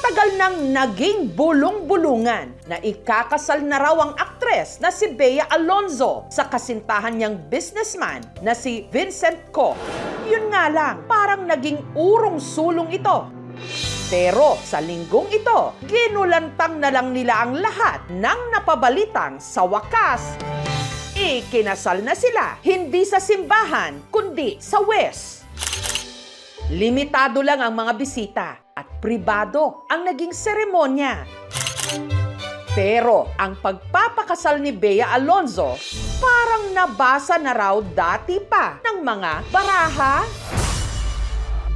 Matagal nang naging bulong-bulungan na ikakasal na raw ang aktres na si Bea Alonzo sa kasintahan niyang businessman na si Vincent Co. Yun nga lang, parang naging urong-sulong ito. Pero sa linggong ito, ginulantang na lang nila ang lahat ng napabalitang sa wakas. Ikinasal na sila, hindi sa simbahan, kundi sa West. Limitado lang ang mga bisita at pribado ang naging seremonya. Pero ang pagpapakasal ni Bea Alonzo, parang nabasa na raw dati pa ng mga baraha.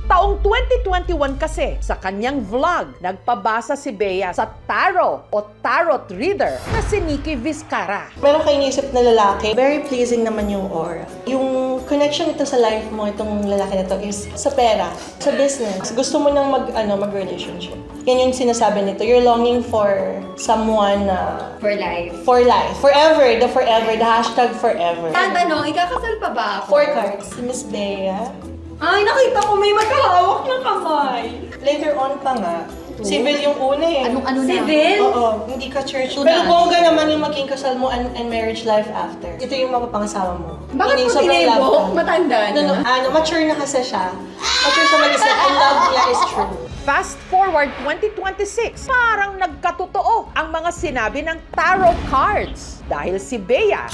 Taong 2021 kasi, sa kanyang vlog, nagpabasa si Bea sa tarot o tarot reader na si Nikki Vizcara. Meron kayo iniisip na lalaki, very pleasing naman yung aura. Yung connection nito sa life mo, itong lalaki na to is sa pera, sa business. Gusto mo nang mag-relationship. Yan yung sinasabi nito. You're longing for someone na... For life. For life. Forever. The forever. The hashtag forever. Tanong, ikakasal pa ba ako? 4 cards. Si Miss Bea. Ay, nakita ko may magkahawak ng kamay. Later on pa nga, civil yung una eh. Anong-ano na? Civil? Oo, hindi ka church. Pero bongga naman yung maging kasal mo and marriage life after. Ito yung mapapangasawa mo. Bakit Meaning, po sobrang love tinebo? ka. Matanda na. Mature na kasi siya. Mature siya mag-isip and love niya is true. Fast forward 2026, parang nagkatotoo ang mga sinabi ng tarot cards dahil si Bea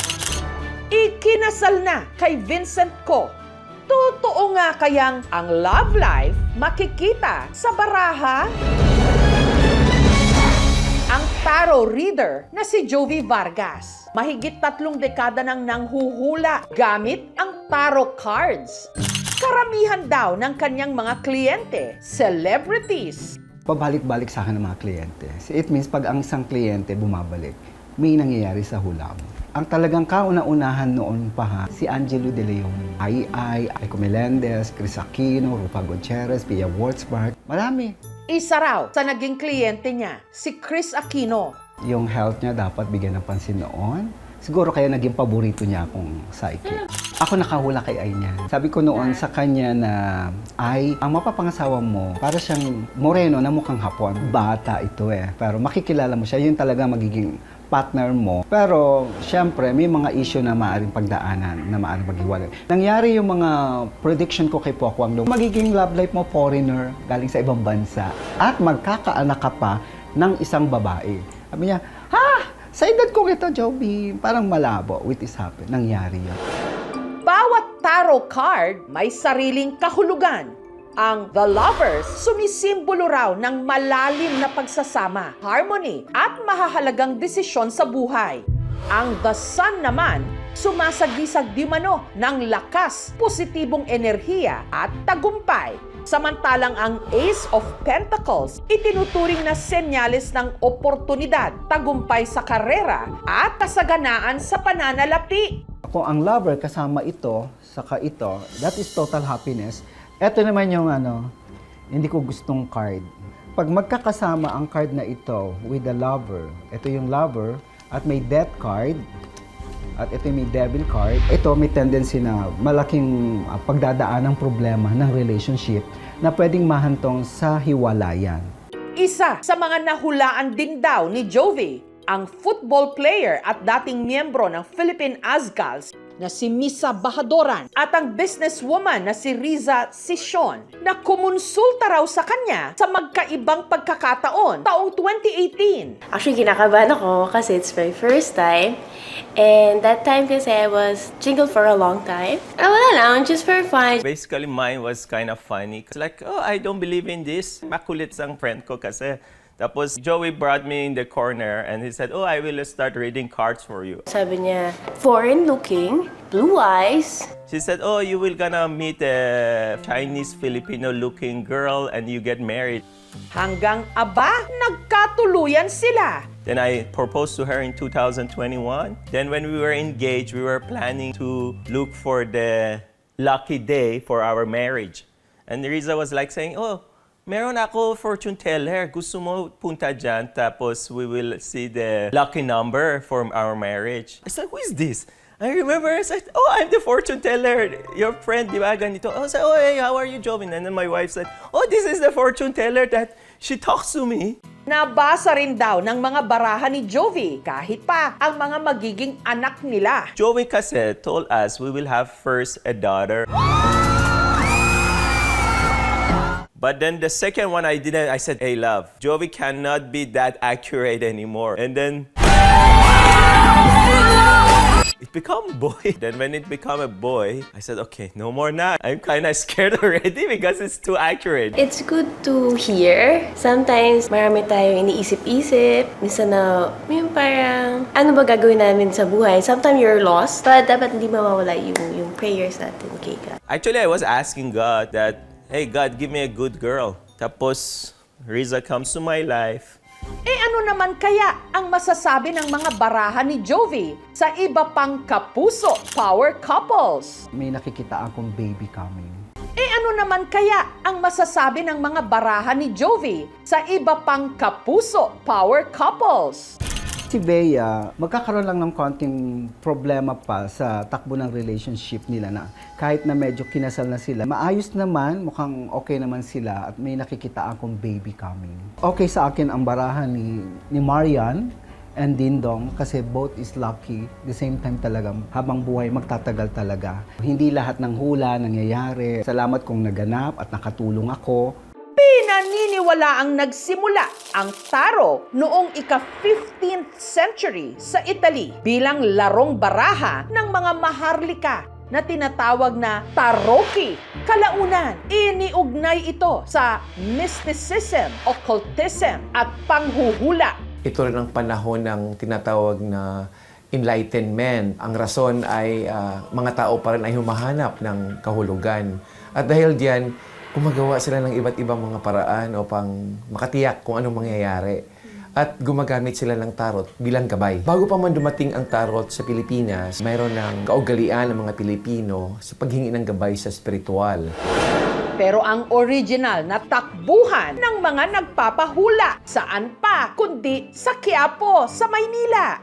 ikinasal na kay Vincent Co. Totoo nga kayang ang love life makikita sa baraha? Ang tarot reader na si Jovi Vargas, mahigit 3 dekada nang nanghuhula gamit ang tarot cards. Karamihan daw ng kanyang mga kliyente, celebrities. Pabalik-balik sa akin ng mga kliyente. It means pag ang isang kliyente bumabalik, may nangyayari sa hula mo. Ang talagang kauna-unahan noon pa si Angelo De Leon, Aiko Melendez, Chris Aquino, Rupa Gutierrez, Pia Wurtzbach, marami. Isa raw sa naging kliyente niya, si Chris Aquino. Yung health niya dapat bigyan ng pansin noon. Siguro kaya naging paborito niya akong psychic. Ako nakahula kay Ay niya. Sabi ko noon sa kanya na, Ay, ang mapapangasawa mo, para siyang moreno na mukhang Hapon. Bata ito eh. Pero makikilala mo siya, yun talaga magiging partner mo. Pero, syempre, may mga issue na maaaring pagdaanan, na maaaring maghiwalay. Nangyari yung mga prediction ko kay Pokwang Lo. Magiging love life mo, foreigner, galing sa ibang bansa. At magkakaanak ka pa ng isang babae. Sabi niya, ha! Sa edad ko ito, Joby, parang malabo. What is happening? Nangyari yun. Bawat tarot card may sariling kahulugan. Ang The Lovers, sumisimbolo raw ng malalim na pagsasama, harmony, at mahahalagang desisyon sa buhay. Ang The Sun naman, sumasagisag di mano ng lakas, positibong enerhiya at tagumpay. Samantalang ang Ace of Pentacles, itinuturing na senyales ng oportunidad, tagumpay sa karera at kasaganaan sa pananalapi. Kung ang lover kasama ito, saka ito, that is total happiness. Ito naman yung hindi ko gustong card. Pag magkakasama ang card na ito with the lover, ito yung lover at may death card, at ito may devil card, ito may tendency na malaking pagdadaan ng problema ng relationship na pwedeng mahantong sa hiwalayan. Isa sa mga nahulaan din daw ni Jovi, ang football player at dating miyembro ng Philippine Azkals na si Misa Bahadoran at ang businesswoman na si Riza Sison na kumonsulta raw sa kanya sa magkaibang pagkakataon taong 2018. Actually, kinakabahan ako kasi it's my first time. And that time kasi I was single for a long time. Wala lang, just for fun. Basically, mine was kind of funny. It's like, oh, I don't believe in this. Makulit sang friend ko kasi. Tapos, Joey brought me in the corner and he said, oh, I will start reading cards for you. Sabi niya, foreign looking, blue eyes. She said, oh, you will gonna meet a Chinese-Filipino looking girl and you get married. Hanggang aba, nagkatuluyan sila. Then I proposed to her in 2021. Then when we were engaged, we were planning to look for the lucky day for our marriage. And Riza was like saying, oh, meron ako fortune teller. Gusto mo punta dyan, tapos we will see the lucky number for our marriage. I said, who is this? I remember, I said, oh, I'm the fortune teller. Your friend, di ba, ganito. I said, oh, hey, how are you, Jovin? And then my wife said, oh, this is the fortune teller that She talks to me. Nabasa rin daw ng mga baraha ni Jovi kahit pa ang mga magiging anak nila. Joey kasi told us we will have first a daughter. But then the second one I said, hey love, Joey cannot be that accurate anymore. And then it become a boy. Then when it become a boy, I said, okay, no more na. I'm kind of scared already because it's too accurate. It's good to hear. Sometimes, marami tayong iniisip-isip. Minsan na, yung parang, ano ba gagawin namin sa buhay? Sometimes you're lost. But dapat hindi mawawala yung prayers natin kay God. Actually, I was asking God that, hey God, give me a good girl. Tapos, Riza comes to my life. Ano naman kaya ang masasabi ng mga baraha ni Jovi sa iba pang kapuso power couples? May nakikita akong baby coming. Ano naman kaya ang masasabi ng mga baraha ni Jovi sa iba pang kapuso power couples? Si Bea, magkakaroon lang ng konting problema pa sa takbo ng relationship nila na kahit na medyo kinasal na sila, maayos naman, mukhang okay naman sila at may nakikita akong baby coming. Okay sa akin ang barahan ni Marian and Dindong kasi both is lucky. The same time talaga, habang buhay magtatagal talaga. Hindi lahat ng hula nangyayari. Salamat kung naganap at nakatulong ako. Pinaniniwala ang nagsimula ang taro noong ika-15th century sa Italy bilang larong baraha ng mga maharlika na tinatawag na tarocchi. Kalaunan, iniugnay ito sa mysticism, occultism at panghuhula. Ito rin ang panahon ng tinatawag na enlightenment. Ang rason ay mga tao pa rin ay humahanap ng kahulugan. At dahil diyan, gumagawa sila ng iba't ibang mga paraan upang makatiyak kung anong mangyayari. At gumagamit sila ng tarot bilang gabay. Bago pa man dumating ang tarot sa Pilipinas, mayroon ng kaugalian ng mga Pilipino sa paghingi ng gabay sa spiritual. Pero ang original na takbuhan ng mga nagpapahula saan pa kundi sa Quiapo, sa Maynila.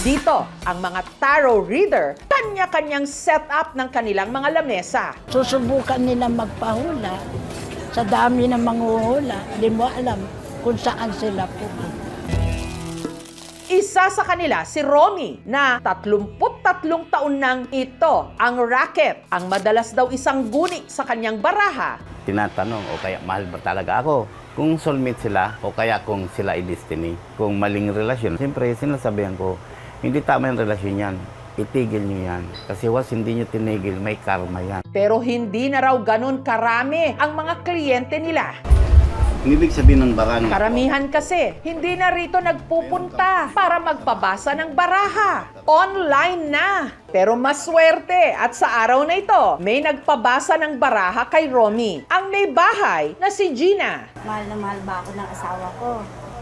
Dito, ang mga tarot reader, kanya-kanyang setup ng kanilang mga lamesa. Susubukan nila magpahula. Sa dami ng manghuhula, di mo alam kung saan sila pupunta. Isa sa kanila si Romy na 33 taon nang ito ang racket. Ang madalas daw isang guni sa kanyang baraha. Tinatanong, o kaya mahal ba talaga ako? Kung soulmate sila, o kaya kung sila ay destiny. Kung maling relasyon, siyempre sinasabihan ko, hindi tama yung relasyon yan. Itigil nyo yan. Kasi once hindi nyo tinigil, may karma yan. Pero hindi na raw ganun karami ang mga kliyente nila. Ibig sabihin ng baka ng Karamihan kasi, hindi na rito nagpupunta para magpabasa ng baraha. Online na. Pero maswerte at sa araw na ito, may nagpabasa ng baraha kay Romy, ang may bahay na si Gina. Mahal na mahal ba ako ng asawa ko?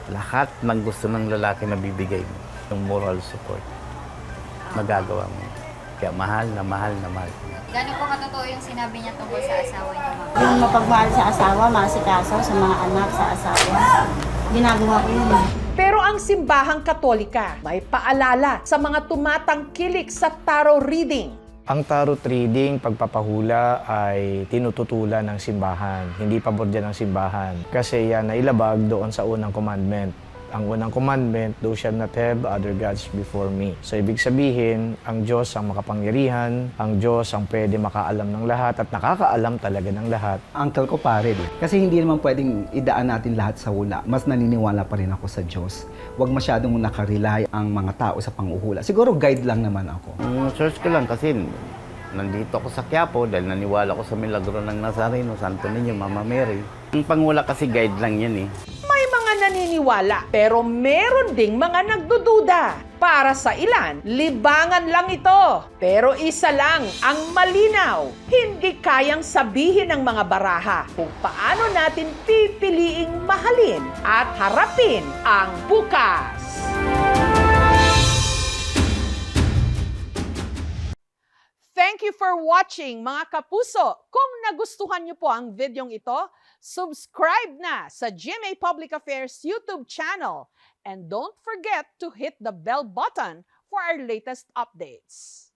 lahat ng gusto ng lalaki na bibigay mo, yung moral support, magagawa mo. Kaya mahal na mahal na mahal. Gano'n po katotoo yung sinabi niya tungkol sa asawa niya, ma'am? Yung mapagmahal sa asawa, masikaso sa mga anak, sa asawa. Ginagawa ko yun. Pero ang simbahang Katolika may paalala sa mga tumatangkilik sa tarot reading. Ang tarot reading, pagpapahula ay tinututulan ng simbahan. Hindi pabor dyan ng simbahan. Kasi yan ay ilabag doon sa unang commandment. Ang unang commandment, thou shalt not have other gods before me. So ibig sabihin, ang Diyos ang makapangyarihan, ang Diyos ang pwede makaalam ng lahat at nakakaalam talaga ng lahat. Uncle ko pare kasi hindi naman pwedeng idaan natin lahat sa hula. Mas naniniwala pa rin ako sa Diyos. Huwag masyadong nakarely ang mga tao sa panguhula. Siguro guide lang naman ako. Search ko lang kasi nandito ako sa Quiapo dahil naniwala ko sa milagro ng Nazareno, Santo Niño, Mama Mary. Ang panghula kasi guide lang yan eh. May mga naniniwala pero meron ding mga nagdududa. Para sa ilan, libangan lang ito. Pero isa lang ang malinaw. Hindi kayang sabihin ng mga baraha kung paano natin pipiliing mahalin at harapin ang bukas. Thank you for watching, mga kapuso. Kung nagustuhan niyo po ang videong ito, subscribe na sa GMA Public Affairs YouTube channel. And don't forget to hit the bell button for our latest updates.